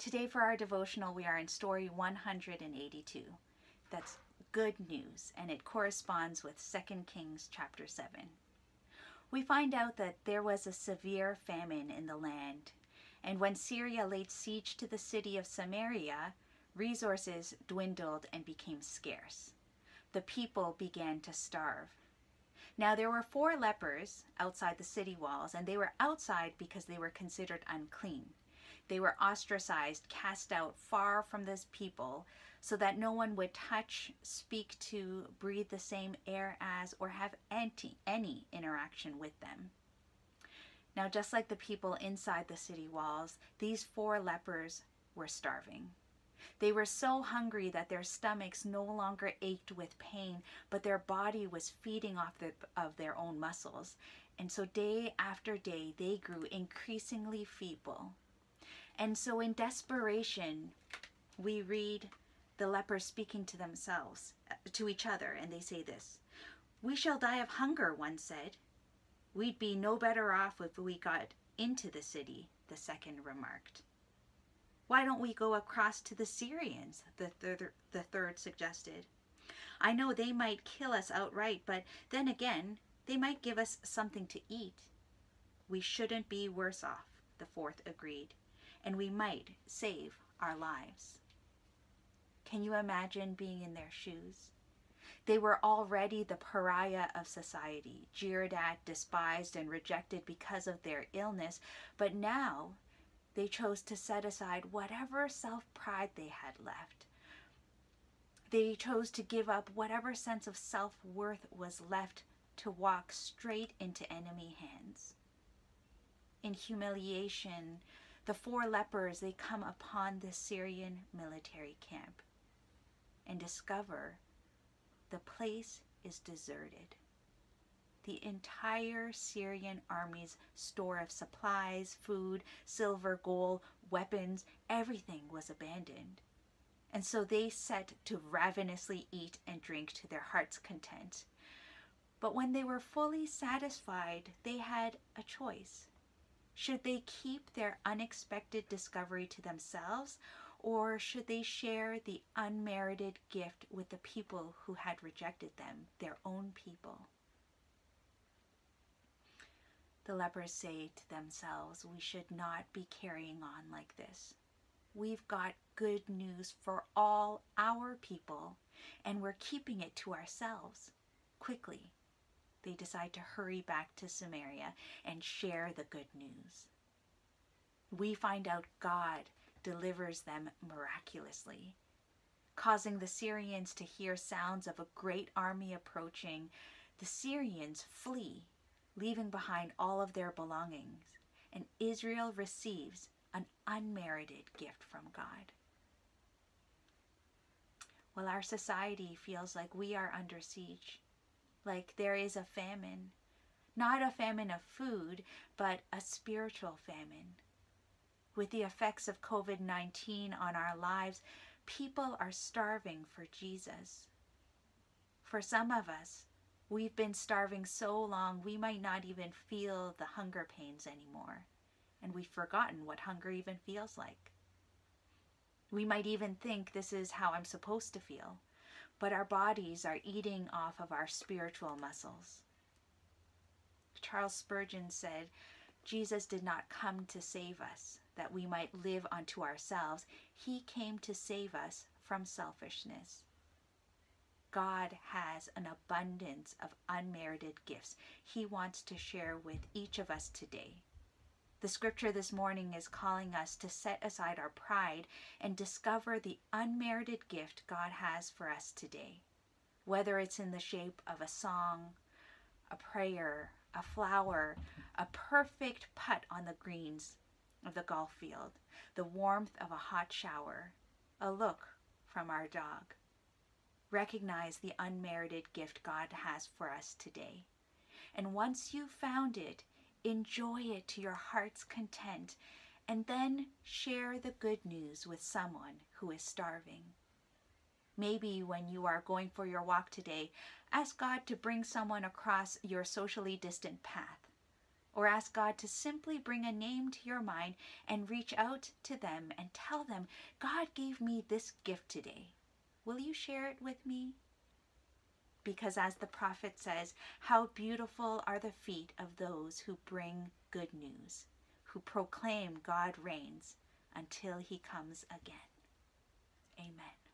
Today for our devotional, we are in story 182. That's good news, and it corresponds with 2 Kings chapter 7. We find out that there was a severe famine in the land, and when Syria laid siege to the city of Samaria, resources dwindled and became scarce. The people began to starve. Now there were 4 lepers outside the city walls, and they were outside because they were considered unclean. They were ostracized, cast out far from this people, so that no one would touch, speak to, breathe the same air as, or have any interaction with them. Now, just like the people inside the city walls, these 4 lepers were starving. They were so hungry that their stomachs no longer ached with pain, but their body was feeding off of their own muscles. And so day after day, they grew increasingly feeble. And so in desperation, we read the lepers speaking to themselves, to each other, and they say this: "We shall die of hunger," one said. "We'd be no better off if we got into the city," the second remarked. "Why don't we go across to the Syrians?" the third suggested. "I know they might kill us outright, but then again, they might give us something to eat." "We shouldn't be worse off," the fourth agreed, "and we might save our lives." Can you imagine being in their shoes? They were already the pariah of society, jeered at, despised, and rejected because of their illness, but now they chose to set aside whatever self-pride they had left. They chose to give up whatever sense of self-worth was left to walk straight into enemy hands. In humiliation, the 4 lepers, they come upon the Syrian military camp and discover the place is deserted. The entire Syrian army's store of supplies, food, silver, gold, weapons, everything was abandoned. And so they set to ravenously eat and drink to their heart's content. But when they were fully satisfied, they had a choice. Should they keep their unexpected discovery to themselves, or should they share the unmerited gift with the people who had rejected them, their own people? The lepers say to themselves, "We should not be carrying on like this. We've got good news for all our people, and we're keeping it to ourselves." Quickly, they decide to hurry back to Samaria and share the good news. We find out God delivers them miraculously, causing the Syrians to hear sounds of a great army approaching. The Syrians flee, leaving behind all of their belongings, and Israel receives an unmerited gift from God. Well, our society feels like we are under siege, like there is a famine, not a famine of food, but a spiritual famine. With the effects of COVID-19 on our lives, people are starving for Jesus. For some of us, we've been starving so long we might not even feel the hunger pains anymore, and we've forgotten what hunger even feels like. We might even think this is how I'm supposed to feel, but our bodies are eating off of our spiritual muscles. Charles Spurgeon said, "Jesus did not come to save us, that we might live unto ourselves. He came to save us from selfishness." God has an abundance of unmerited gifts He wants to share with each of us today. The scripture this morning is calling us to set aside our pride and discover the unmerited gift God has for us today, whether it's in the shape of a song, a prayer, a flower, a perfect putt on the greens of the golf field, the warmth of a hot shower, a look from our dog. Recognize the unmerited gift God has for us today. And once you've found it, enjoy it to your heart's content, and then share the good news with someone who is starving. Maybe when you are going for your walk today, ask God to bring someone across your socially distant path. or ask God to simply bring a name to your mind and reach out to them and tell them, God gave me this gift today. Will you share it with me? Because as the prophet says, how beautiful are the feet of those who bring good news, who proclaim God reigns until he comes again. Amen.